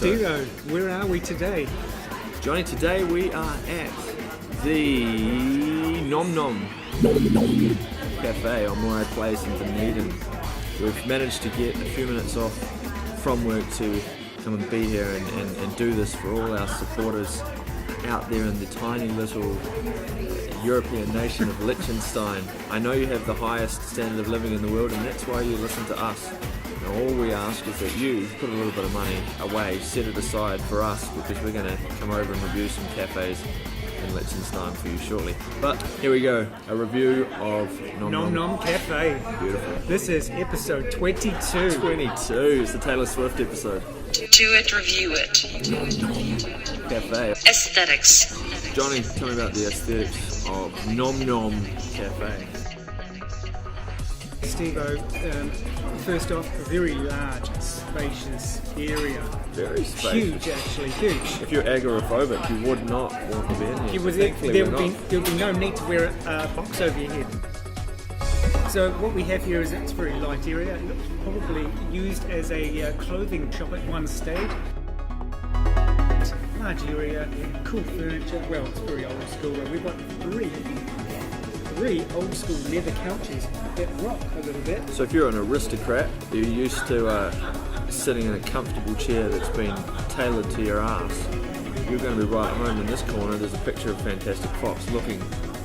Steveo, where are we today? Johnny, today we are at the Nom Nom Cafe on Moray Place in Dunedin. We've managed to get a few minutes off from work to come and be here and do this for all our supporters out there in the tiny little European nation of Liechtenstein. I know you have the highest standard of living in the world, and that's why you listen to us. Now, all we ask is that you put a little bit of money away, set it aside for us, because we're going to come over and review some cafes in Liechtenstein for you shortly. But here we go, a review of Nom Nom Cafe. Beautiful. This is episode 22. 22, it's the Taylor Swift episode. Do it, review it. Cafe. Aesthetics. Johnny, tell me about the aesthetics of Nom Nom Cafe. Steveo, first off, a very large, spacious area. Very spacious. Huge, actually, huge. If you're agoraphobic, you would not want to be in here. There would be no need to wear a box over your head. So what we have here is it's a very light area. It looks probably used as a clothing shop at one stage. Large area, cool furniture. Well, it's very old school. We've got three old school leather couches that rock a little bit. So if you're an aristocrat, you're used to sitting in a comfortable chair that's been tailored to your ass, you're going to be right at home in this corner. There's a picture of Fantastic Fox looking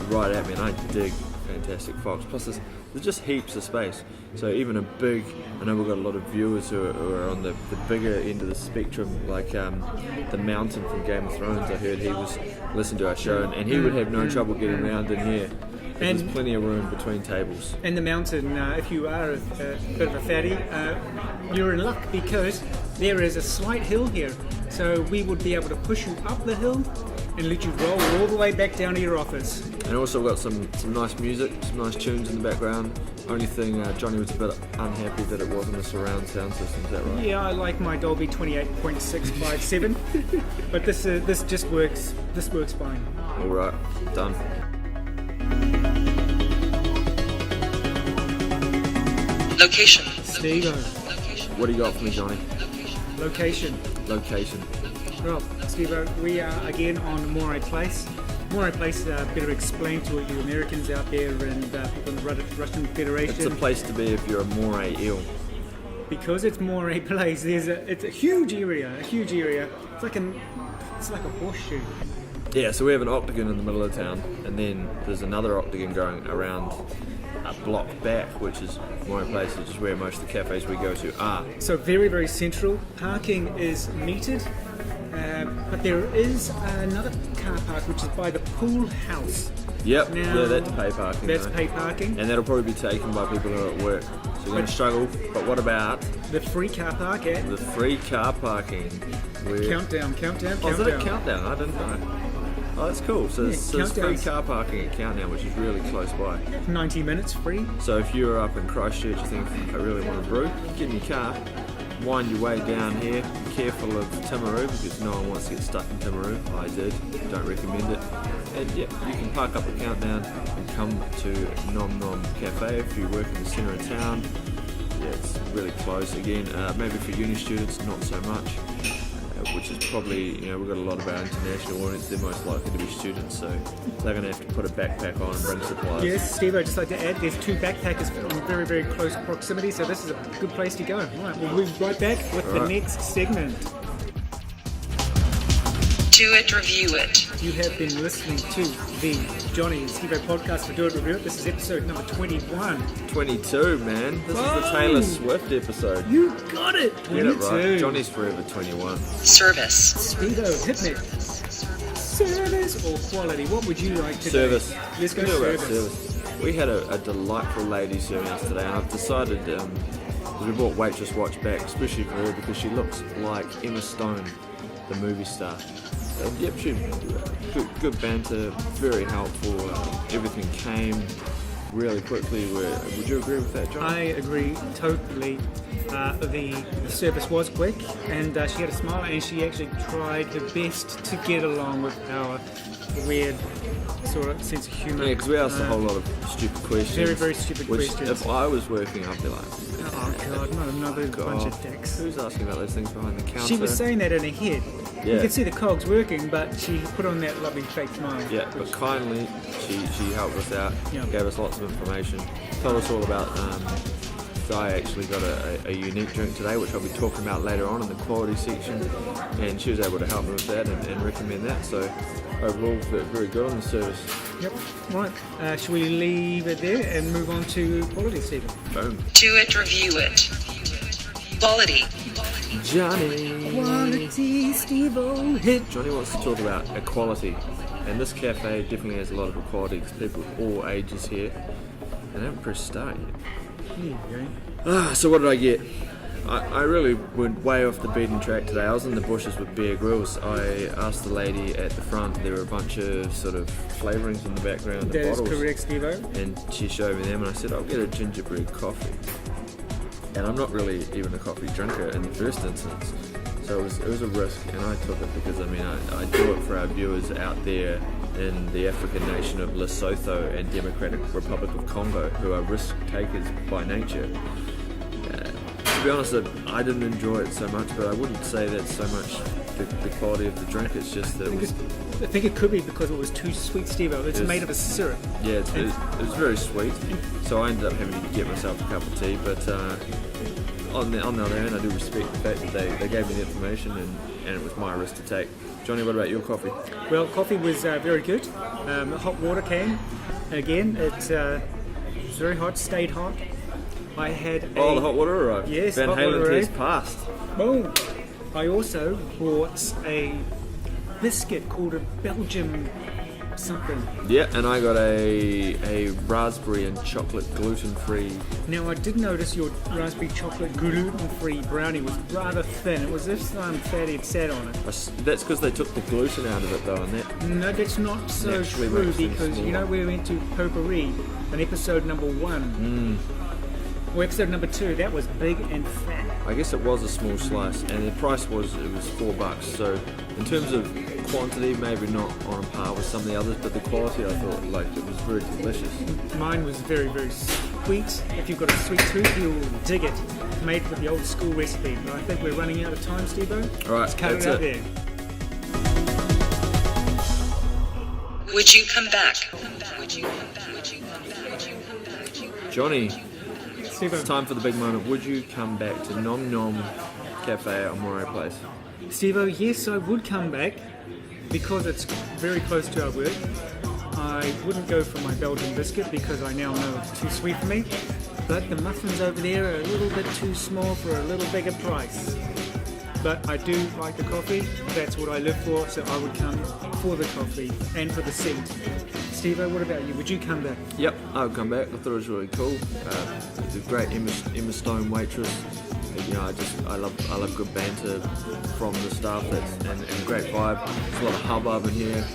right at me, and I dig Fantastic Fox. Plus there's just heaps of space. So even a big, I know we've got a lot of viewers who are on the bigger end of the spectrum, like the Mountain from Game of Thrones. I heard he was listening to our show, and he would have no trouble getting around in here. And there's plenty of room between tables. And the Mountain, if you are a bit of a fatty, you're in luck because there is a slight hill here. So we would be able to push you up the hill and let you roll all the way back down to your office. And also got some nice music, some nice tunes in the background. Only thing, Johnny was a bit unhappy that it wasn't a surround sound system, is that right? Yeah, I like my Dolby 28.657, but this just works. This works fine. All right, done. Location. Steveo. What do you got for me, Johnny? Location. Well, Steveo, we are again on Moray Place. Moray Place, better explain to you Americans out there and people in the Russian Federation. It's a place to be if you're a Moray eel. Because it's Moray Place, it's a huge area. It's like a horseshoe. Yeah, so we have an octagon in the middle of town, and then there's another octagon going around a block back, which is Moray Place, which is where most of the cafes we go to are. So very, very central. Parking is metered, but there is another car park which is by the pool house. Yep, now, yeah, that's pay parking. That's pay parking. And that'll probably be taken by people who are at work. So you're going to struggle, but what about the free car park at? The free car parking. Countdown. Oh, is it a Countdown? I didn't know. Oh, that's cool. So there's free car parking at Countdown, which is really close by. 90 minutes free. So if you're up in Christchurch, you think, I really want a brew, get in your car, wind your way down here, be careful of Timaru, because no one wants to get stuck in Timaru. I did, don't recommend it. And yeah, you can park up at Countdown and come to Nom Nom Cafe if you work in the centre of town. Yeah, it's really close. Again, maybe for uni students, not so much. Which is probably, we've got a lot of our international audience, they're most likely to be students, so they're going to have to put a backpack on and bring supplies. Yes, Steve, I'd just like to add, there's two backpackers in very, very close proximity, so this is a good place to go. Right, we'll move right back with the next segment. Do it, review it. You have been listening to the Johnny and Steveo podcast for Do It, Review It. This is episode number 21. 22, man. This is the Taylor Swift episode. You got it. 22. Get it right. Johnny's forever 21. Service. Steveo, hit me. Service or quality? What would you like to Service. do? Let's go service. We had a delightful lady serving us today, and I've decided, we brought Waitress Watch back, especially for her, because she looks like Emma Stone, the movie star. Yep, she good banter, very helpful. Everything came really quickly. Would you agree with that, John? I agree totally. The service was quick, and she had a smile, and she actually tried her best to get along with our weird sort of sense of humour. Yeah, because we asked a whole lot of stupid questions. Very, very stupid which, questions. If I was working, I'd be like, Oh God, not another bunch of dicks. who's asking about those things behind the counter? She was saying that in her head. Yeah. You could see the cogs working, but she put on that lovely fake smile. Yeah, but kindly, she helped us out, Yeah. gave us lots of information, told us all about. So I actually got a unique drink today, which I'll be talking about later on in the quality section, and she was able to help me with that and recommend that. So overall, very good on the service. Yep. Right. Shall we leave it there and move on to quality, Stephen? Boom. Do it, review it. Quality. Johnny. Quality, Steve-O hit. Johnny wants to talk about equality, and this cafe definitely has a lot of equality because people of all ages here. And I haven't pressed start yet. There you go. So what did I get? I really went way off the beaten track today. I was in the bushes with Bear Grylls. I asked the lady at the front, there were a bunch of sort of flavourings in the background, That the is bottles. correct, Steve-O. And she showed me them and I said, I'll get a gingerbread coffee. And I'm not really even a coffee drinker in the first instance. So it was a risk, and I took it because I do it for our viewers out there in the African nation of Lesotho and Democratic Republic of Congo, who are risk takers by nature. To be honest, I didn't enjoy it so much, but I wouldn't say that's so much the quality of the drink. It's just that I think it could be because it was too sweet, Steve-O. It's made of a syrup. yeah, it was very sweet. So I ended up having to get myself a cup of tea, but on the other hand, I do respect the fact that they gave me the information and it was my risk to take. Johnny, what about your coffee? Well, coffee was very good. Hot water came. Again, it's very hot, stayed hot. I had The hot water arrived. Yes, Van hot Halen water test arrived. passed. Oh, I also bought a biscuit called a Belgium something. Yeah, and I got a raspberry and chocolate gluten-free. Now, I did notice your raspberry chocolate gluten-free brownie was rather thin. It was as if some fatty had sat on it. That's because they took the gluten out of it though, and that No, that's not so Naturally true makes things because, you know, smaller. we went to Potpourri in episode number 1. Or episode number 2, that was big and fat. I guess it was a small slice, and the price was $4. So in terms of quantity, maybe not on par with some of the others, but the quality, I thought, like, it was very delicious. Mine was very, very sweet. If you've got a sweet tooth, you'll dig it. Made with the old school recipe. But I think we're running out of time, Steve-O. All right, Let's cut that's it out it. there. Would you come back? Johnny, Steve-O. it's time for the big moment. Would you come back to Nom Nom Cafe on Moray Place? Steve-O, yes, I would come back because it's very close to our work. I wouldn't go for my Belgian biscuit because I now know it's too sweet for me. But the muffins over there are a little bit too small for a little bigger price. But I do like the coffee. That's what I live for, so I would come for the coffee and for the seat. Steve-O, what about you? Would you come back? Yep, I would come back. I thought it was really cool. It's a great Emma Stone waitress. You know, I love good banter from the staff. And a great vibe. There's a lot of hubbub in here.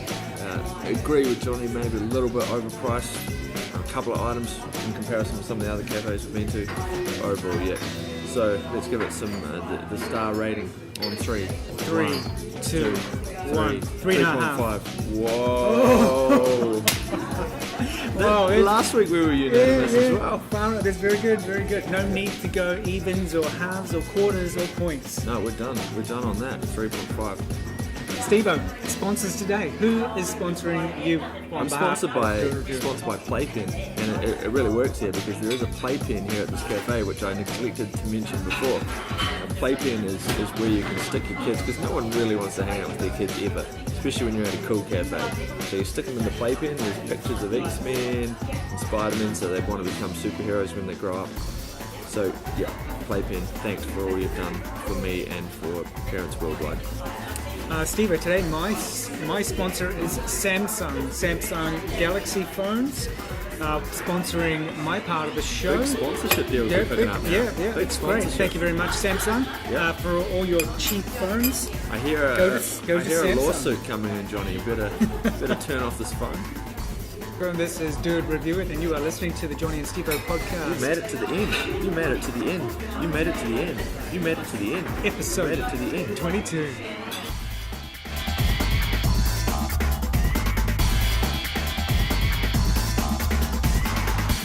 I agree with Johnny, maybe a little bit overpriced. A couple of items in comparison to some of the other cafes we've been to. Overall, yeah. So let's give it some the star rating on 3. 3, 2, 1, 3.5. 3.5. Whoa! Wow, Last week we were unanimous as well. Far out. That's very good, very good. No need to go evens or halves or quarters or points. No, we're done. We're done on that. 3.5. Steve-O, sponsors today. Who is sponsoring you on I'm behalf sponsored of by the review? Playpen, and it really works here because there is a Playpen here at this cafe, which I neglected to mention before. A Playpen is where you can stick your kids, because no one really wants to hang out with their kids ever, especially when you're at a cool cafe. So you stick them in the Playpen. There's pictures of X-Men and Spider-Man, so they want to become superheroes when they grow up. So yeah, Playpen, thanks for all you've done for me and for parents worldwide. Steve, today my sponsor is Samsung Galaxy phones, sponsoring my part of the show. Big sponsorship deals you're picking up now. Yeah, Big it's great. sponsorship. Thank you very much, Samsung, Yeah. for all your cheap phones. I hear a Go to Samsung. lawsuit coming in, Johnny. You better turn off this phone. This is Do It, Review It, and you are listening to the Johnny and Steve-O podcast. You made it to the end. You made it to the end. You made it to the end. You made it to the end. Episode You made it to the end. 22.